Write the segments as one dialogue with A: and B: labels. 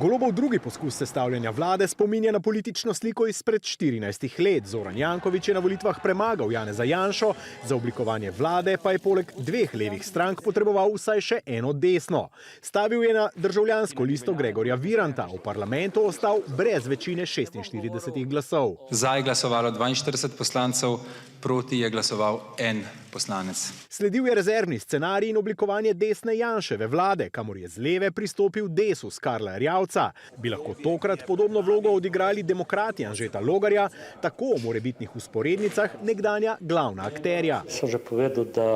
A: Golobov drugi poskus sestavljanja vlade spominja na politično sliko izpred 14 let. Zoran Janković je na volitvah premagal Janeza Janšo, za oblikovanje vlade pa je poleg dveh levih strank potreboval vsaj še eno desno. Stavil je na državljansko listo Gregorja Viranta, v parlamentu ostal brez večine 46 glasov.
B: Za je glasovalo 42 poslancev, proti je glasoval en poslanec.
A: Sledil je rezervni scenarij in oblikovanje desne Janševe vlade, kamor je z leve pristopil Desus Karla Erjavca. Bi lahko tokrat podobno vlogo odigrali demokrati Anžeta Logarja, tako o morebitnih vzporednicah nekdanja glavna akterja.
C: Sem že povedal, da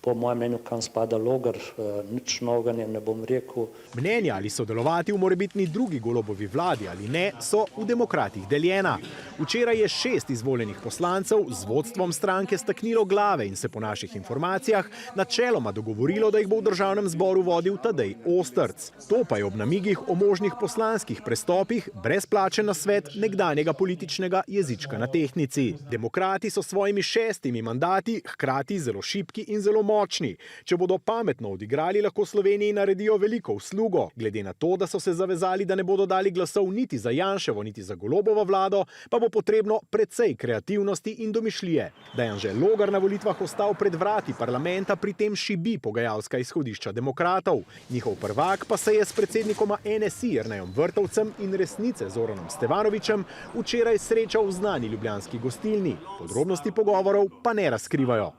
C: po mojem mnenju, kam spada Logar, nič novega ne bom rekel.
A: Mnenja, ali sodelovati v morebitni drugi Golobovi vladi ali ne, so v demokratih deljena. Včeraj je 6 izvoljenih poslancev z vodstvom stranke staknilo glave in se po naših informacijah načeloma dogovorilo, da jih bo v državnem zboru vodil Tadej Ostrc. To pa je ob namigih o možnih poslanskih prestopih brezplačen nasvet nekdanjega političnega jezička na tehtnici. Demokrati so svojimi 6 mandati hkrati zelo šibki in zelo močni. Če bodo pametno odigrali, lahko Sloveniji naredijo veliko uslugo. Glede na to, da so se zavezali, da ne bodo dali glasov niti za Janševo, niti za Golobovo vlado, pa bo potrebno precej kreativnosti in domišljije. Da je Anže Logar na volitvah ostal pred vrati parlamenta, pri tem šibi pogajalska izhodišča demokratov. Njihov prvak pa se je s predsednikoma NSI Jernejem Vrtovcem in Resnice Zoranom Stevanovićem včeraj srečal v znani ljubljanski gostilni. Podrobnosti pogovorov pa ne razkrivajo.